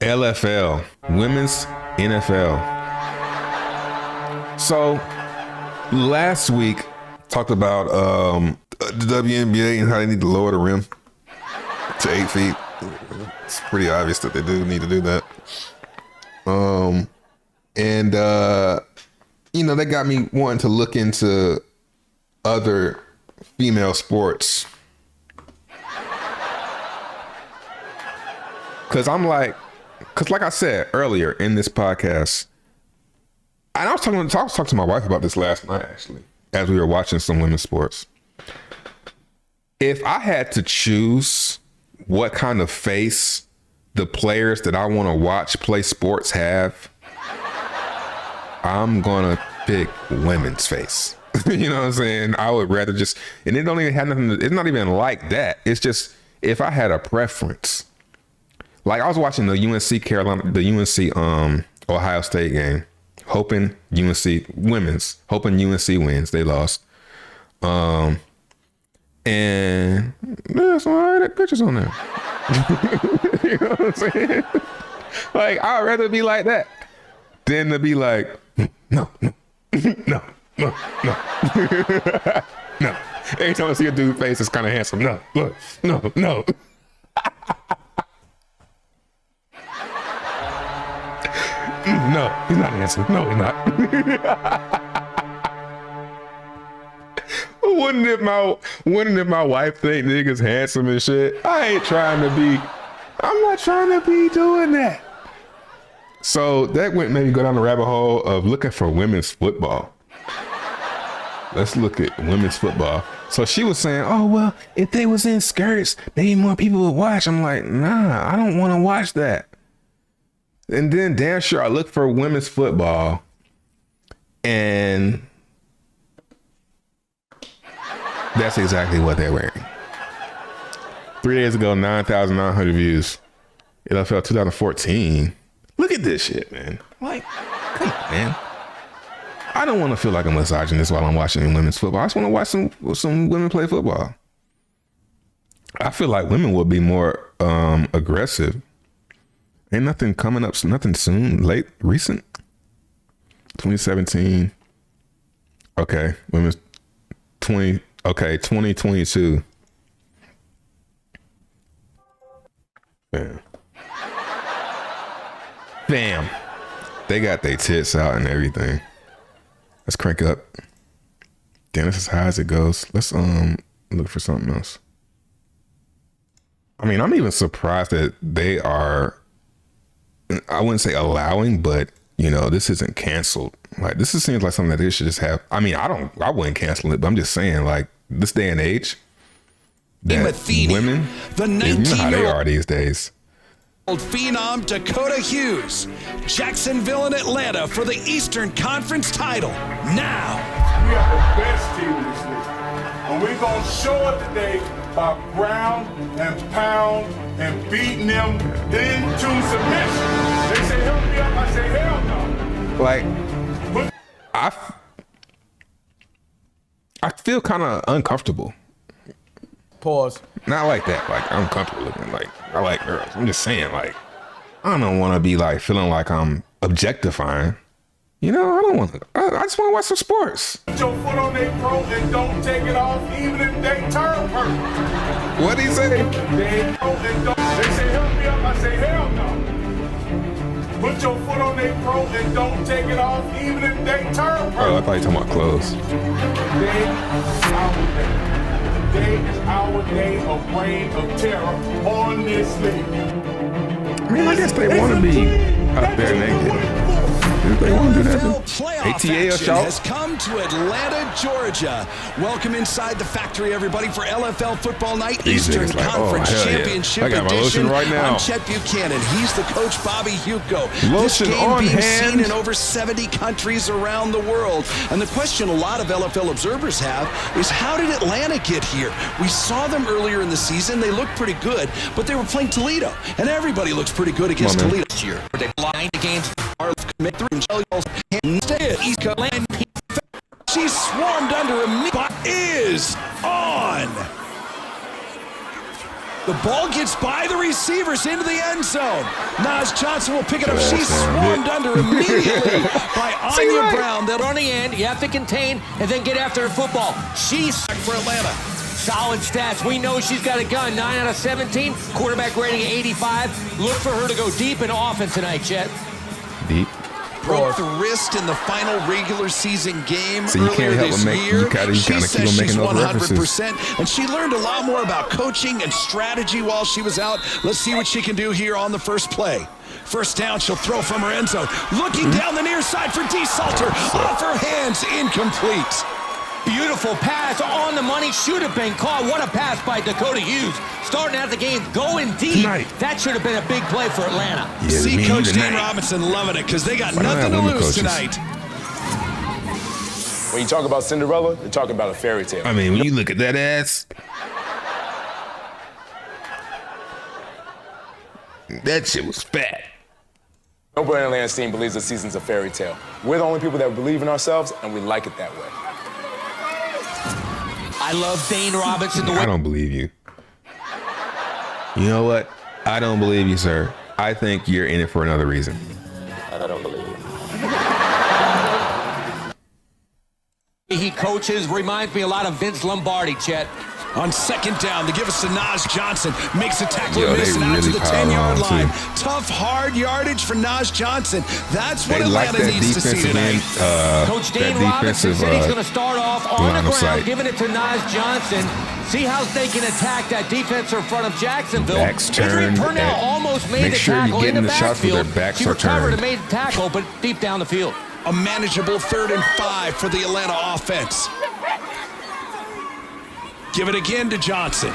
LFL, Women's NFL. So last week talked about the WNBA and how they need to lower the rim to 8 feet. It's pretty obvious that they do need to do that. That got me wanting to look into other female sports. Cause like I said earlier in this podcast, and I was talking to my wife about this last night, actually, as we were watching some women's sports. If I had to choose what kind of face the players that I want to watch play sports have, I'm gonna pick women's face. You know what I'm saying? I would rather just, and it don't even have nothing. It's not even like that. It's just if I had a preference. Like I was watching the UNC Ohio State game, hoping UNC wins. They lost. And there's some alright pictures on there. You know what I'm saying? Like I'd rather be like that than to be like, no. No. Every time I see a dude's face, it's kind of handsome. No. No, he's not handsome. No, he's not. Wouldn't if my wife think niggas handsome and shit? I'm not trying to be doing that. So that made me go down the rabbit hole of looking for women's football. Let's look at women's football. So she was saying, oh, well, if they was in skirts, maybe more people would watch. I'm like, nah, I don't want to watch that. And then damn sure I looked for women's football, and that's exactly what they're wearing. 3 days ago, 9,900 views. LFL 2014. Look at this shit, man. Like, come on, man. I don't want to feel like a misogynist while I'm watching women's football. I just want to watch some women play football. I feel like women will be more aggressive. Ain't nothing coming up, nothing soon, recent. 2017. Okay, women's 2022. Bam. They got their tits out and everything. Let's crank up. Damn, this is as high as it goes. Let's look for something else. I mean, I'm even surprised that they are, I wouldn't say allowing, but this isn't canceled. Like this seems like something that they should just have. I mean, I wouldn't cancel it, but I'm just saying, like this day and age, that women, the you know how they are these days. Phenom Dakota Hughes, Jacksonville and Atlanta for the Eastern Conference title. Now, we are the best team in this league, and we're gonna show it today by ground and pound and beating them into submission. They say help me up, I say hell no. Like, I feel kind of uncomfortable. Pause. Not like that. Like I'm comfortable looking. Like I like girls. I'm just saying. Like I don't want to be like feeling like I'm objectifying. I don't want to. I just want to watch some sports. Put your foot on their throat and don't take it off, even if they turn purple. What'd he say? They say help me up. I say hell no. Put your foot on their throat and don't take it off, even if they turn purple. Oh, I thought you were talking about clothes. Today is our day of reign of terror on this league. I mean, I guess they want to be out there naked. If they want to do that, ATA has come to Atlanta, Georgia. Welcome inside the factory, everybody, for LFL Football Night Eastern Conference Championship I got my Edition. lotion right now. I'm Chet Buchanan. He's the coach, Bobby Hugo. Lotion this game on being hand. seen in over 70 countries around the world. And the question a lot of LFL observers have is, how did Atlanta get here? We saw them earlier in the season. They looked pretty good, but they were playing Toledo, and everybody looks pretty good against Toledo this year. They blind the games. Commit through instead. She swarmed under a is on. The Ball gets by the receivers into the end zone. Naz Johnson will pick it up. She's swarmed under immediately by Anya Brown. They'll Running in, you have to contain and then get after the football. She's back for Atlanta. solid stats. We know she's got a gun. 9 out of 17. Quarterback rating 85. Look for her to go deep and often tonight, Chet. Deep. Broke the wrist in the final regular season game So you earlier can't help this but make- year. you gotta She keep says on making she's those 100%, and she learned a lot more about coaching and strategy while she was out. Let's see what she can do here on the first play. First down, she'll throw from her end zone. Looking down the near side for D. Salter. Off her hands, incomplete. Beautiful pass on the money. Should have been caught. What a pass by Dakota Hughes. Starting out the game, going deep. Tonight. That should have been a big play for Atlanta. Yeah, See me Coach tonight. Dan Robinson loving it because they got Why don't I nothing to have women lose coaches? tonight. When you talk about Cinderella, you're talking about a fairy tale. I mean, when you look at that ass, that shit was fat. Nobody on Atlanta's team believes the season's a fairy tale. We're the only people that believe in ourselves, and we like it that way. I love Dane Robinson. The I way don't believe you. You know what? I don't believe you, sir. I think you're in it for another reason. I don't believe it. he coaches reminds me a lot of Vince Lombardi, Chet. On second down, they give us to Naz Johnson. Makes a tackle Yo, and miss they and out to really the pile 10-yard on, line. too. Tough, hard yardage for Naz Johnson. That's what They like Atlanta that needs to see defensive tonight. end, Coach that Dane Robinson defensive said he's going to start off on line the of ground, sight. giving it to Naz Johnson. See how they can attack that defense in front of Jacksonville. Backs Adrian turned, Purnell and almost made make the sure you're tackle in getting the the shots where their backfield. backs She are recovered and turned. made the tackle, but deep down the field. A manageable 3rd and 5 for the Atlanta offense. Give it again to Johnson.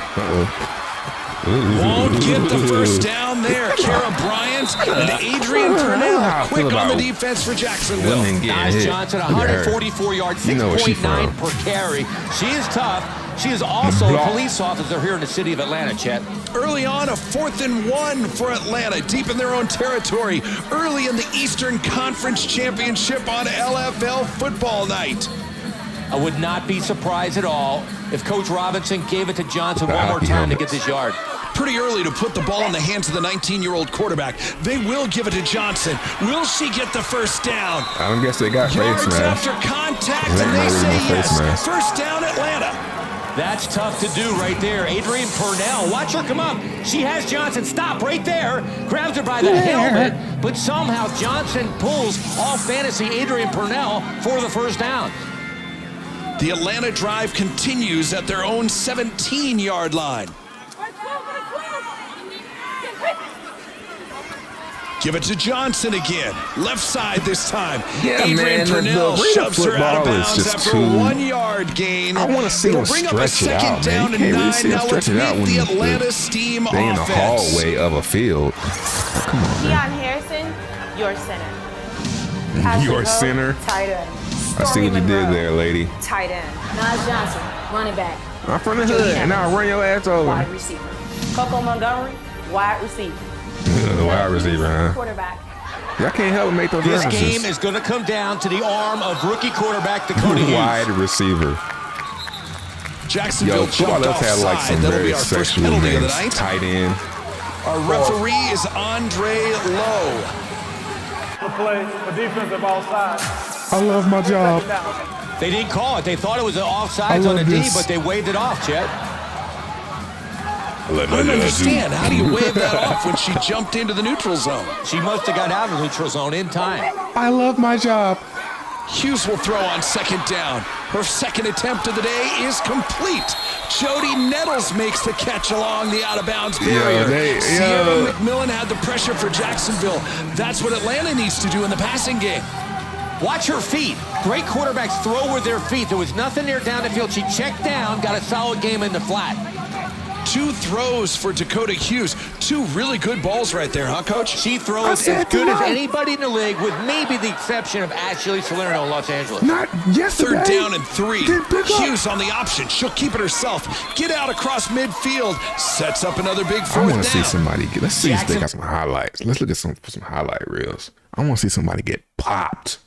Won't get the first down there. Kara Bryant and Adrian Purnell quick on the defense for Jacksonville. Women getting Naz hit. Johnson, Look at her. 144 yards, You know where she 6.9 from. per carry. She is tough. She is also a block. police officer here in the city of Atlanta, Chet. Early on, a 4th and 1 for Atlanta, deep in their own territory. Early in the Eastern Conference Championship on LFL football night. I would not be surprised at all if Coach Robinson gave it to Johnson The one more hockey time to helmets. get this yard. Pretty early to put the ball in the hands of the 19-year-old quarterback. They will give it to Johnson. Will she get the first down? I don't guess they got face Yards mask. after contact, They and they might say even face yes. mask. First down, Atlanta. That's tough to do right there. Adrian Purnell, watch her come up. She has Johnson stop right there. Grabs her by the helmet, but somehow Johnson pulls off fantasy Adrian Purnell for the first down. The Atlanta drive continues at their own 17-yard line. Give it to Johnson again. Left side this time. Yeah, Adrian man, the Purnell arena shoves her out of football is bounds just after too- a 1-yard gain. I want to see It'll them bring up a stretch it second out, down man. You and can't really 9. see them Now let's stretch it out meet when the Atlanta steam they in the offense. hallway of a field. Keon Harrison, your center. Patrick Your Hope, center? Tight end. I see what you did Monroe, there, lady. Tight end. Naz Johnson, running back. I'm from the hood, and I'll run your ass over. Wide receiver. Coco Montgomery, wide receiver. The wide receiver, huh? Quarterback. Y'all can't help but make those This references. game is going to come down to the arm of rookie quarterback Dakota Wide Hughes. receiver. Jacksonville Yo, football jumped does have like offside. some That'll very be our first sexual penalty of the names. night. Tight end. Our referee is Andre Lowe. The play for defensive offside. I love my job. They didn't call it. They thought it was an I offsides on love the D, this. but they waved it off, Chet. I don't understand. How do you wave that off when she jumped into the neutral zone? She must have got out of the neutral zone in time. I love my job. Hughes will throw on second down. Her second attempt of the day is complete. Jody Nettles makes the catch along the out-of-bounds barrier. Sierra McMillan had the pressure for Jacksonville. That's what Atlanta needs to do in the passing game. Watch her feet. Great quarterbacks throw with their feet. There was nothing there down the field. She checked down, got a solid game in the flat. 2 throws for Dakota Hughes. 2 really good balls right there, huh, Coach? She throws as good as anybody in the league, with maybe the exception of Ashley Salerno in Los Angeles. Not yesterday. 3rd down and 3. Didn't pick up. Hughes on the option. She'll keep it herself. Get out across midfield. Sets up another big I 4th want to see down. somebody get. Let's see if they Jackson- got some highlights. Let's look at some highlight reels. I want to see somebody get popped.